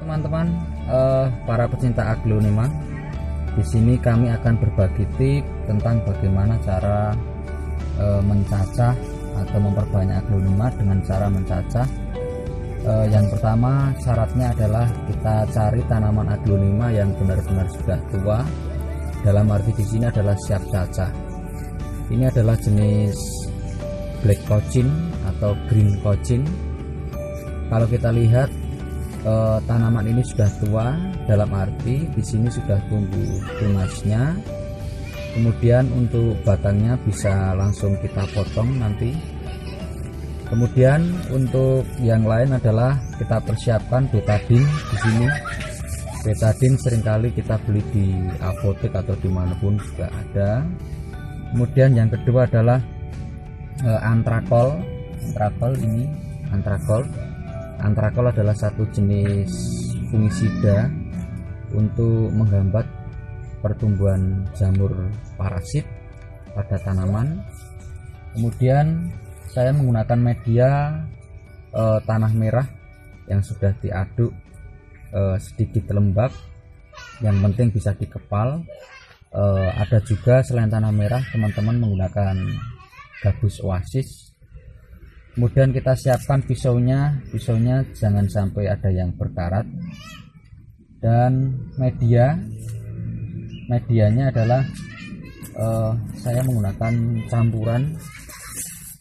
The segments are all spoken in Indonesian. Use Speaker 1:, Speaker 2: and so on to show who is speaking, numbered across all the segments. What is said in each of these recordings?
Speaker 1: Teman-teman, para pecinta aglonema, di sini kami akan berbagi tips tentang bagaimana cara mencacah atau memperbanyak aglonema dengan cara mencacah. Yang pertama, syaratnya adalah kita cari tanaman aglonema yang benar-benar sudah tua. Dalam arti di sini adalah siap cacah. Ini adalah jenis black cochin atau green cochin. Kalau kita lihat tanaman ini sudah tua, dalam arti di sini sudah tumbuh tunasnya. Kemudian untuk batangnya bisa langsung kita potong nanti. Kemudian untuk yang lain adalah kita persiapkan betadine di sini. Betadine seringkali kita beli di apotek atau dimanapun juga ada. Kemudian yang kedua adalah antrakol. Antrakol adalah satu jenis fungisida untuk menghambat pertumbuhan jamur parasit pada tanaman. Kemudian saya menggunakan media tanah merah yang sudah diaduk sedikit lembab, yang penting bisa dikepal. Ada juga selain tanah merah teman-teman menggunakan gabus oasis. Kemudian kita siapkan pisaunya jangan sampai ada yang berkarat. Dan medianya adalah saya menggunakan campuran.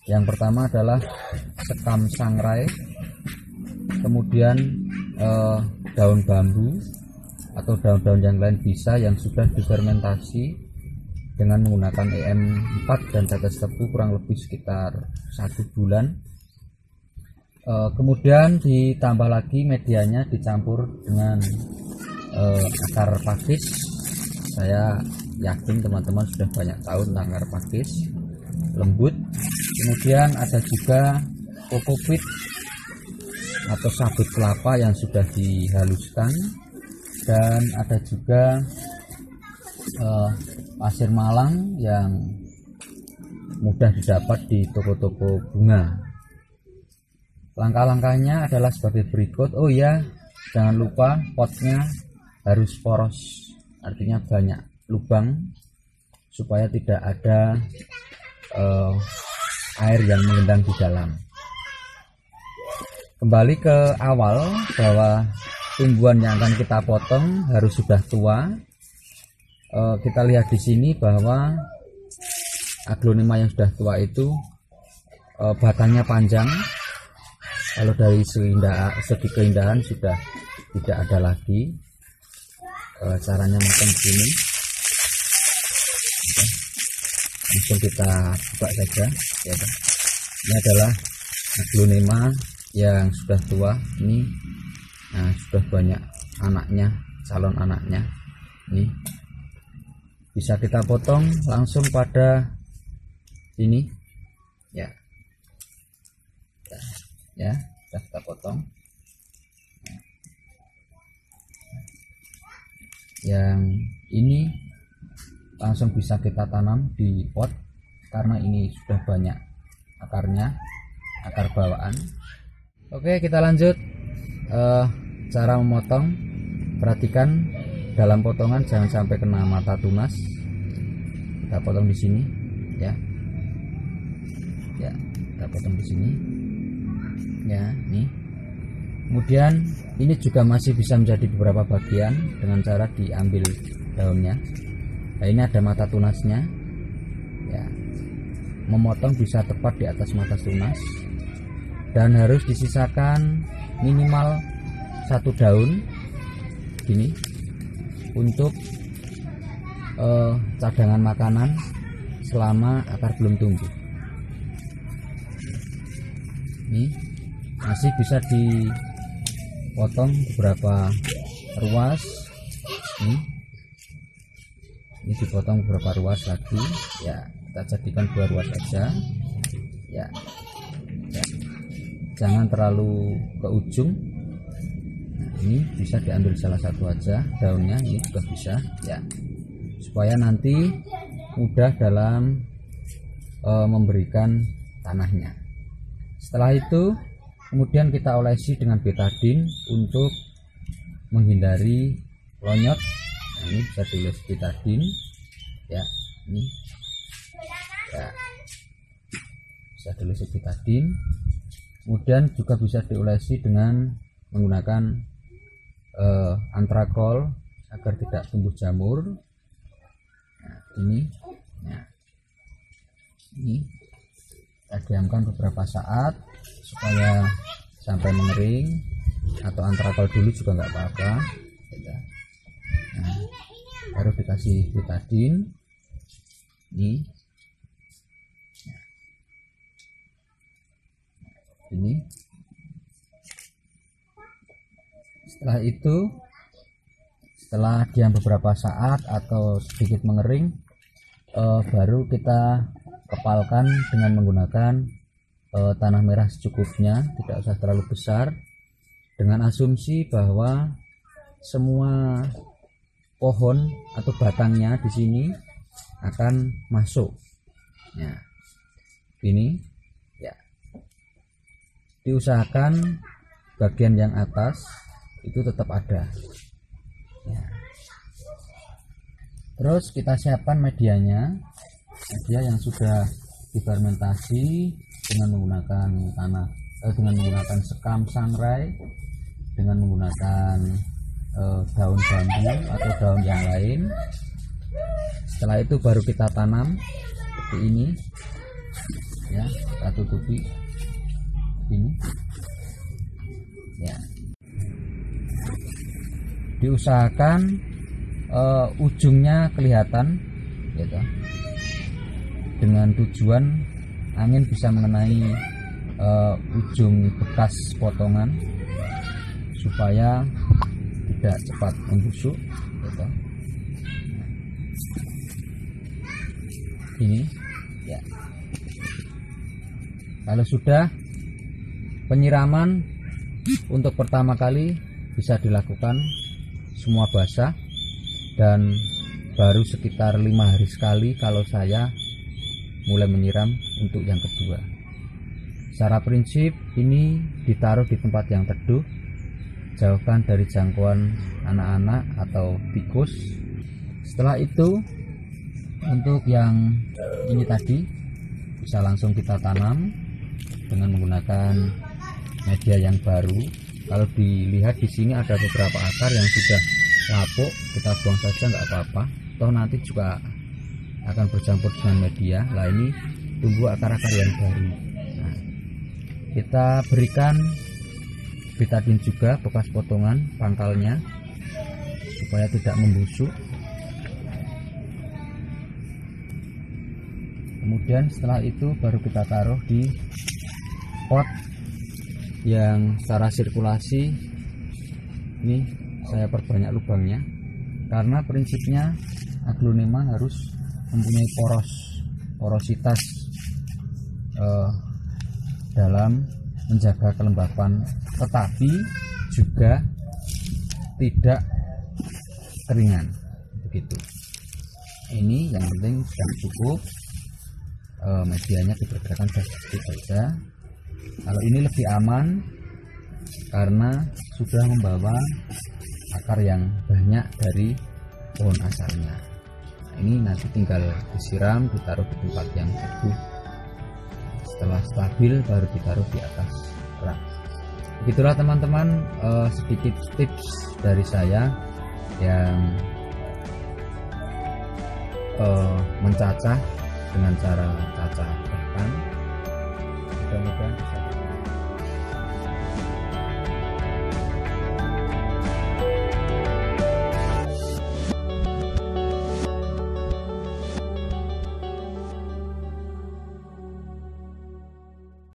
Speaker 1: Yang pertama adalah sekam sangrai, kemudian daun bambu atau daun-daun yang lain bisa yang sudah difermentasi dengan menggunakan EM4 dan tetes tebu kurang lebih sekitar 1 bulan. Kemudian ditambah lagi medianya dicampur dengan akar pakis. Saya yakin teman-teman sudah banyak tahu tentang akar pakis, lembut. Kemudian ada juga kokopit atau sabut kelapa yang sudah dihaluskan, dan ada juga pasir malang yang mudah didapat di toko-toko bunga. Langkah-langkahnya adalah sebagai berikut. Oh ya, jangan lupa potnya harus poros, artinya banyak lubang supaya tidak ada air yang mengendang di dalam. Kembali ke awal bahwa tumbuhan yang akan kita potong harus sudah tua. Kita lihat di sini bahwa aglonema yang sudah tua itu batangnya panjang. Kalau dari segi keindahan sudah tidak ada lagi. Caranya macam begini. Langsung kita buka saja ya. Ini adalah aglonema yang sudah tua. Ini sudah banyak anaknya, calon anaknya. Ini bisa kita potong langsung pada ini ya, sudah kita potong. Yang ini langsung bisa kita tanam di pot karena ini sudah banyak akarnya, akar bawaan. Oke, kita lanjut cara memotong. Perhatikan dalam potongan jangan sampai kena mata tunas. Kita potong di sini ya, kita potong di sini ya, nih. Kemudian ini juga masih bisa menjadi beberapa bagian dengan cara diambil daunnya. Nah, ini ada mata tunasnya ya. Memotong bisa tepat di atas mata tunas dan harus disisakan minimal 1 daun gini untuk cadangan makanan selama akar belum tumbuh. Ini masih bisa dipotong beberapa ruas. Ini dipotong beberapa ruas lagi ya, kita jadikan 2 ruas saja ya. Jangan terlalu ke ujung. Ini bisa diambil salah satu aja daunnya, ini juga bisa ya, supaya nanti mudah dalam memberikan tanahnya. Setelah itu kemudian kita olesi dengan betadine untuk menghindari lonyot. Nah, ini bisa ditulis betadin ya, ini ya, bisa ditulis betadin. Kemudian juga bisa diolesi dengan menggunakan antrakol agar tidak tumbuh jamur. Nah, ini kita diamkan beberapa saat supaya sampai mengering, atau antrakol dulu juga nggak apa-apa. Nah, baru dikasih betadin ini. Setelah itu, setelah diam beberapa saat atau sedikit mengering, baru kita kepalkan dengan menggunakan tanah merah secukupnya, tidak usah terlalu besar, dengan asumsi bahwa semua pohon atau batangnya di sini akan masuk. Nah, ini ya, diusahakan bagian yang atas itu tetap ada ya. Terus kita siapkan media yang sudah difermentasi dengan menggunakan dengan menggunakan sekam sangrai, dengan menggunakan daun bambu atau daun yang lain. Setelah itu baru kita tanam seperti ini ya, kita tutupi ini ya. Diusahakan ujungnya kelihatan gitu, dengan tujuan angin bisa mengenai ujung bekas potongan supaya tidak cepat membusuk gitu. Ini ya. Kalau sudah, penyiraman untuk pertama kali bisa dilakukan semua basah, dan baru sekitar 5 hari sekali kalau saya mulai menyiram untuk yang kedua. Secara prinsip ini ditaruh di tempat yang teduh, jauhkan dari jangkauan anak-anak atau tikus. Setelah itu, untuk yang ini tadi bisa langsung kita tanam dengan menggunakan media yang baru. Kalau dilihat di sini ada beberapa akar yang sudah lapuk, kita buang saja nggak apa-apa, toh nanti juga akan bercampur dengan media. Lah ini tumbuh akar-akar yang baru. Nah, kita berikan betadin juga bekas potongan pangkalnya supaya tidak membusuk. Kemudian setelah itu baru kita taruh di pot yang secara sirkulasi ini saya perbanyak lubangnya, karena prinsipnya aglonema harus mempunyai porositas dalam menjaga kelembapan, tetapi juga tidak keringan begitu. Ini yang penting sudah cukup, medianya diperkirakan sedikit saja. Kalau ini lebih aman karena sudah membawa akar yang banyak dari pohon asalnya. Nah, ini nanti tinggal disiram, ditaruh di tempat yang teduh. Setelah stabil baru ditaruh di atas rak. Begitulah teman-teman, sedikit tips dari saya yang mencacah dengan cara cacah bahkan. Mudah-mudahan bisa